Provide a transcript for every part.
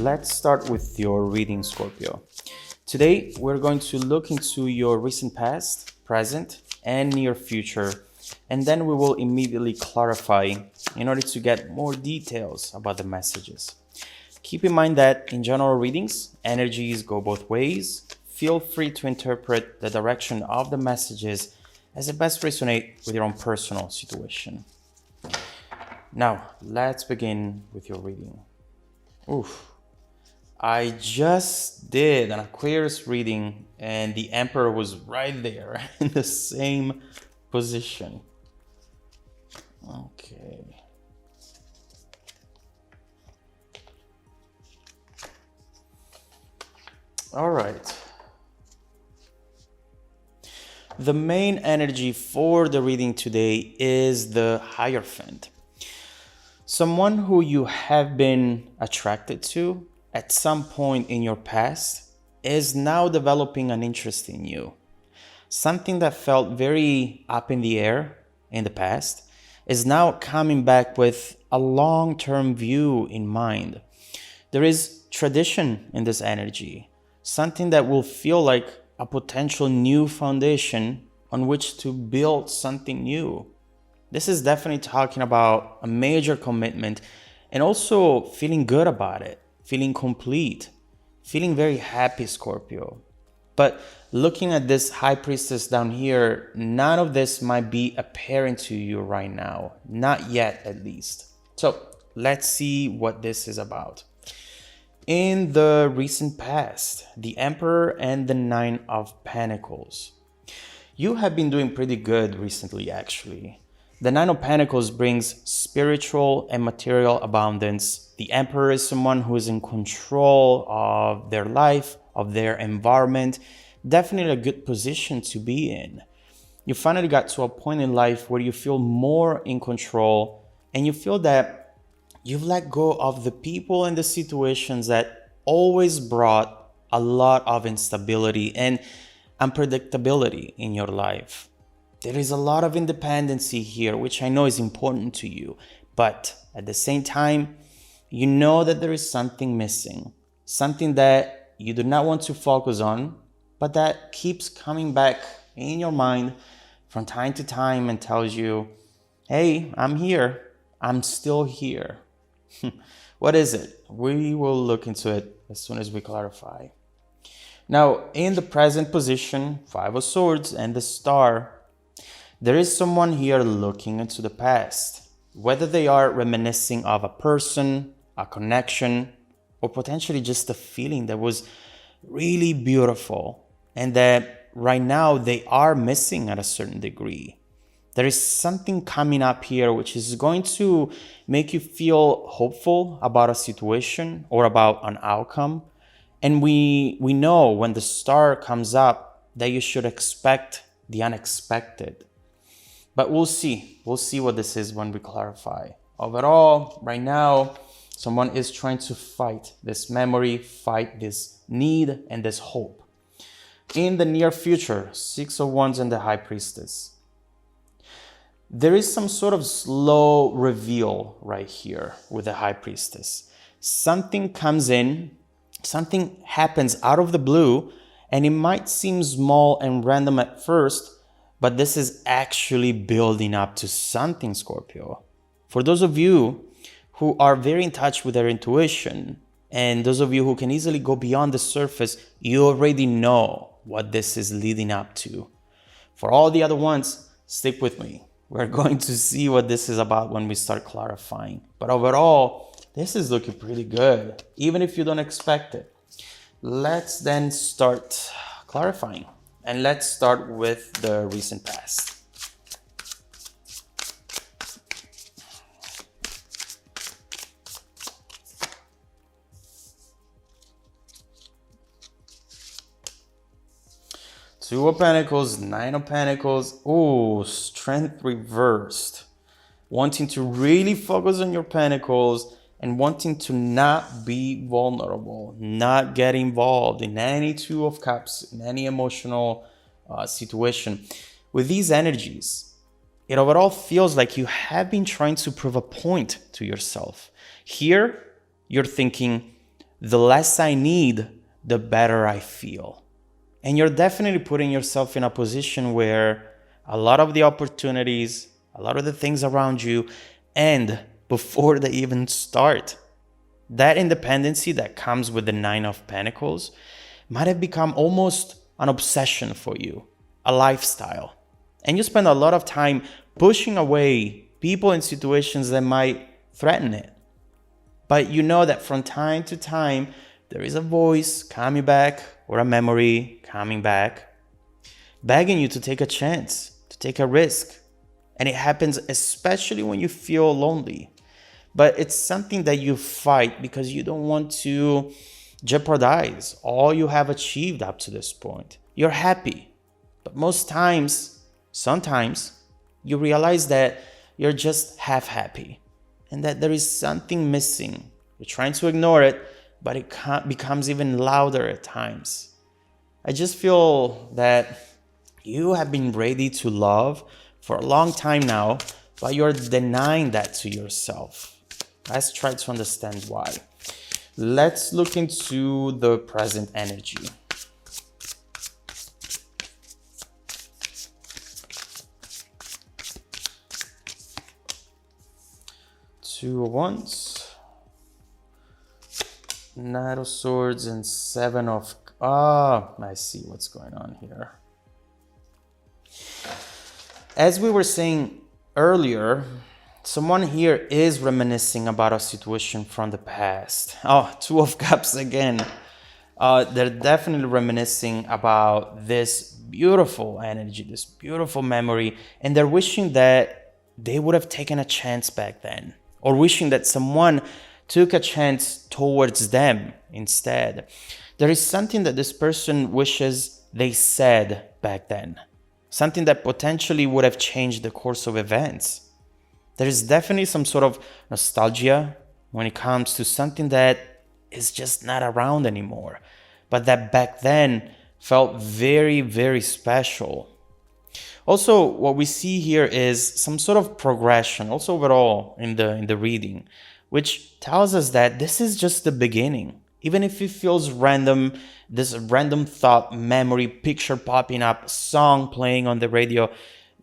let's start with your reading, Scorpio. Today, we're going to look into your recent past, present, and near future, and then we will immediately clarify in order to get more details about the messages. Keep in mind that in general readings, energies go both ways. Feel free to interpret the direction of the messages as it best resonates with your own personal situation. Now, let's begin with your reading. I just did an Aquarius reading and the Emperor was right there in the same position. Okay. All right. The main energy for the reading today is the Hierophant. Someone who you have been attracted to at some point in your past is now developing an interest in you. Something that felt very up in the air in the past is now coming back with a long-term view in mind. There is tradition in this energy, something that will feel like a potential new foundation on which to build something new. This is definitely talking about a major commitment and also feeling good about it, feeling complete, feeling very happy, Scorpio. But looking at this High Priestess down here, none of this might be apparent to you right now. Not yet, at least. So let's see what this is about. In the recent past, the Emperor and the Nine of Pentacles. You have been doing pretty good recently, actually. The Nine of Pentacles brings spiritual and material abundance. The Emperor is someone who is in control of their life, of their environment. Definitely a good position to be in. You finally got to a point in life where you feel more in control and you feel that you've let go of the people and the situations that always brought a lot of instability and unpredictability in your life. There is a lot of independency here, which I know is important to you, but at the same time, you know that there is something missing, something that you do not want to focus on, but that keeps coming back in your mind from time to time and tells you, hey, I'm here, I'm still here. What is it? We will look into it as soon as we clarify. Now, in the present position, Five of Swords and the Star, there is someone here looking into the past, whether they are reminiscing of a person, a connection, or potentially just a feeling that was really beautiful and that right now they are missing at a certain degree. There is something coming up here which is going to make you feel hopeful about a situation or about an outcome. And we know when the Star comes up that you should expect the unexpected. But we'll see what this is when we clarify. Overall, right now, someone is trying to fight this memory, fight this need and this hope. In the near future, Six of Wands and the High Priestess. There is some sort of slow reveal right here with the High Priestess. Something comes in, something happens out of the blue, and it might seem small and random at first, but this is actually building up to something, Scorpio. For those of you who are very in touch with their intuition, and those of you who can easily go beyond the surface, you already know what this is leading up to. For all the other ones, stick with me. We're going to see what this is about when we start clarifying. But overall, this is looking pretty good, even if you don't expect it. Let's then start clarifying. And let's start with the recent past. Two of Pentacles, Nine of Pentacles. Ooh, Strength reversed. Wanting to really focus on your Pentacles and wanting to not be vulnerable, not get involved in any Two of Cups, in any emotional situation. With these energies, it overall feels like you have been trying to prove a point to yourself. Here, you're thinking, the less I need, the better I feel. And you're definitely putting yourself in a position where a lot of the opportunities, a lot of the things around you end before they even start. That independency that comes with the Nine of Pentacles might have become almost an obsession for you, a lifestyle. And you spend a lot of time pushing away people and situations that might threaten it. But you know that from time to time, there is a voice coming back or a memory coming back, begging you to take a chance, to take a risk. And it happens especially when you feel lonely. But it's something that you fight because you don't want to jeopardize all you have achieved up to this point. You're happy. But most times, sometimes, you realize that you're just half happy and that there is something missing. You're trying to ignore it, but it becomes even louder at times. I just feel that you have been ready to love for a long time now, but you're denying that to yourself. Let's try to understand why. Let's look into the present energy. Two of Wands, Knight of Swords, and Seven of... I see what's going on here. As we were saying earlier, someone here is reminiscing about a situation from the past. Two of Cups again. They're definitely reminiscing about this beautiful energy, this beautiful memory, and they're wishing that they would have taken a chance back then, or wishing that someone took a chance towards them instead. There is something that this person wishes they said back then, something that potentially would have changed the course of events. There is definitely some sort of nostalgia when it comes to something that is just not around anymore, but that back then felt very, very special. Also, what we see here is some sort of progression, also overall in the reading, which tells us that this is just the beginning. Even if it feels random, this random thought, memory, picture popping up, song playing on the radio,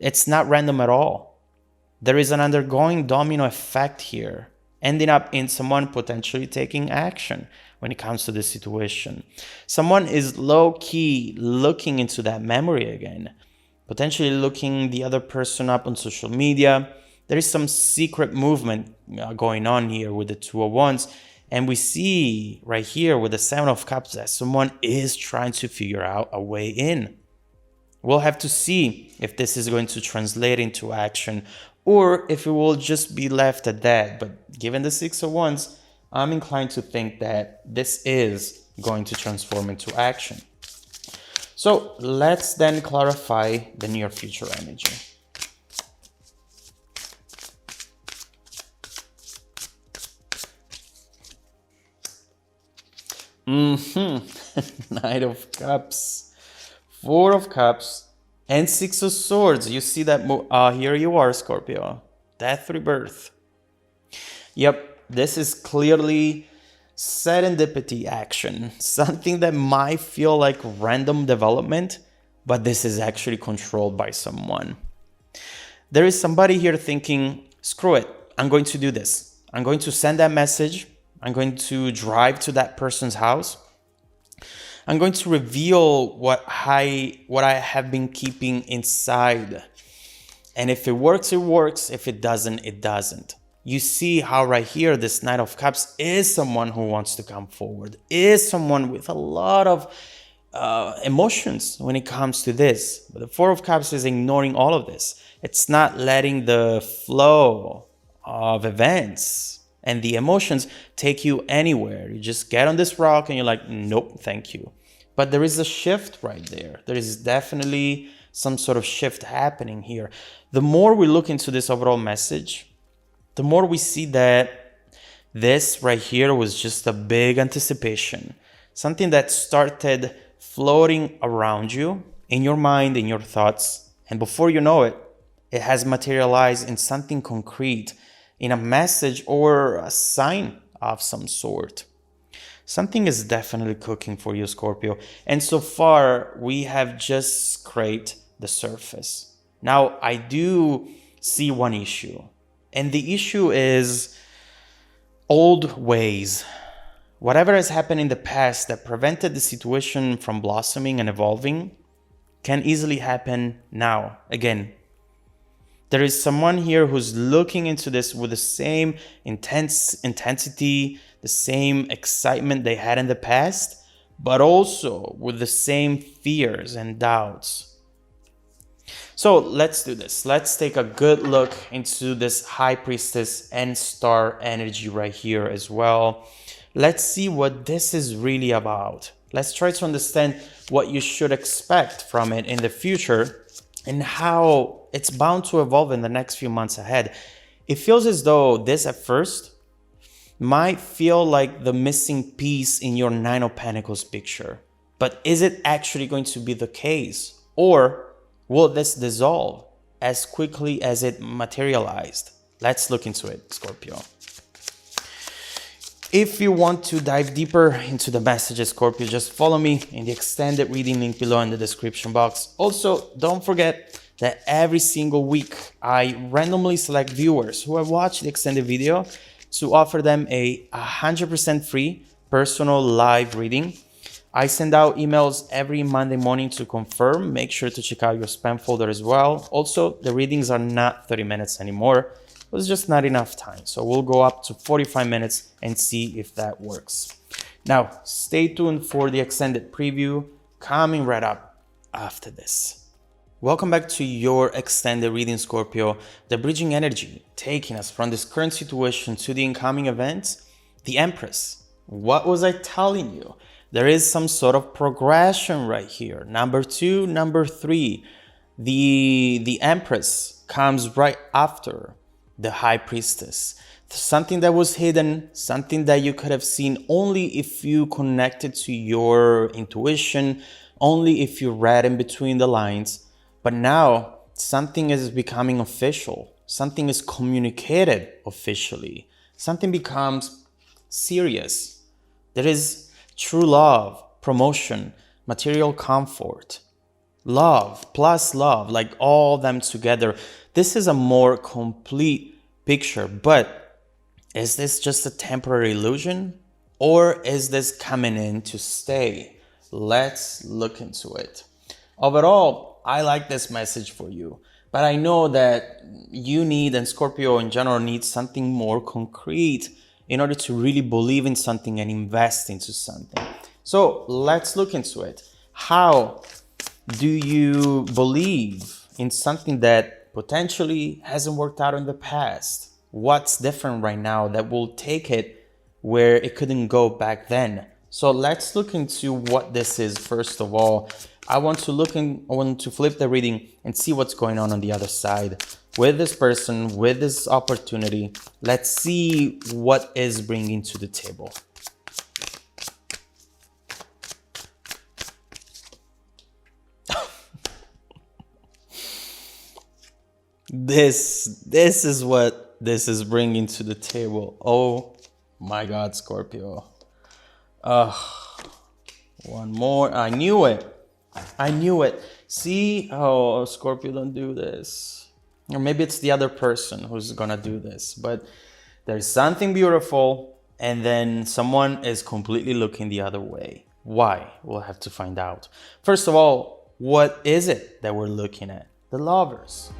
it's not random at all. There is an undergoing domino effect here, ending up in someone potentially taking action when it comes to this situation. Someone is low-key looking into that memory again, potentially looking the other person up on social media. There is some secret movement going on here with the Two of Wands. And we see right here with the Seven of Cups that someone is trying to figure out a way in. We'll have to see if this is going to translate into action or if it will just be left at that. But given the Six of Wands, I'm inclined to think that this is going to transform into action. So let's then clarify the near future energy. Knight of Cups, Four of Cups, and Six of Swords. You see that here you are, Scorpio. Death rebirth. Yep, this is clearly serendipity action. Something that might feel like random development, but this is actually controlled by someone. There is somebody here thinking, screw it, I'm going to do this. I'm going to send that message. I'm going to drive to that person's house. I'm going to reveal what I have been keeping inside. And if it works, it works. If it doesn't, it doesn't. You see how right here, this Knight of Cups is someone who wants to come forward, is someone with a lot of emotions when it comes to this. But the Four of Cups is ignoring all of this. It's not letting the flow of events and the emotions take you anywhere. You just get on this rock and you're like, nope, thank you. But there is a shift right there. There is definitely some sort of shift happening here. The more we look into this overall message, the more we see that this right here was just a big anticipation. Something that started floating around you, in your mind, in your thoughts. And before you know it, it has materialized in something concrete, in a message or a sign of some sort. Something is definitely cooking for you, Scorpio. And so far, we have just scraped the surface. Now, I do see one issue. And the issue is old ways. Whatever has happened in the past that prevented the situation from blossoming and evolving can easily happen now again. There is someone here who's looking into this with the same intensity, the same excitement they had in the past, but also with the same fears and doubts. So let's do this. Let's take a good look into this High Priestess and Star energy right here as well. Let's see what this is really about. Let's try to understand what you should expect from it in the future and how it's bound to evolve in the next few months ahead. It feels as though this at first might feel like the missing piece in your Nine of Pentacles picture. But is it actually going to be the case? Or will this dissolve as quickly as it materialized? Let's look into it, Scorpio. If you want to dive deeper into the messages, Scorpio, just follow me in the extended reading link below in the description box. Also, don't forget that every single week I randomly select viewers who have watched the extended video to offer them a 100% free personal live reading. I send out emails every Monday morning to confirm. Make sure to check out your spam folder as well. Also, the readings are not 30 minutes anymore. It was just not enough time. So we'll go up to 45 minutes and see if that works. Now, stay tuned for the extended preview coming right up after this. Welcome back to your extended reading, Scorpio. The bridging energy taking us from this current situation to the incoming events. The Empress. What was I telling you? There is some sort of progression right here. Number 2, number 3. The Empress comes right after the High Priestess. Something that was hidden, something that you could have seen only if you connected to your intuition, only if you read in between the lines. But now something is becoming official. Something is communicated officially. Something becomes serious. There is true love, promotion, material comfort, love plus love, like all them together. This is a more complete picture, but is this just a temporary illusion or is this coming in to stay? Let's look into it. Overall, I like this message for you, but I know that you need, and Scorpio in general needs something more concrete in order to really believe in something and invest into something. So let's look into it. How do you believe in something that potentially hasn't worked out in the past? What's different right now that will take it where it couldn't go back then? So let's look into what this is. First of all, I want to flip the reading and see what's going on the other side with this person, with this opportunity. Let's see what is bringing to the table. This is what this is bringing to the table. Oh my God, Scorpio. One more. I knew it. I knew it. See? Oh, Scorpio, don't do this. Or maybe it's the other person who's gonna do this. But there's something beautiful, and then someone is completely looking the other way. Why? We'll have to find out. First of all, what is it that we're looking at? The Lovers.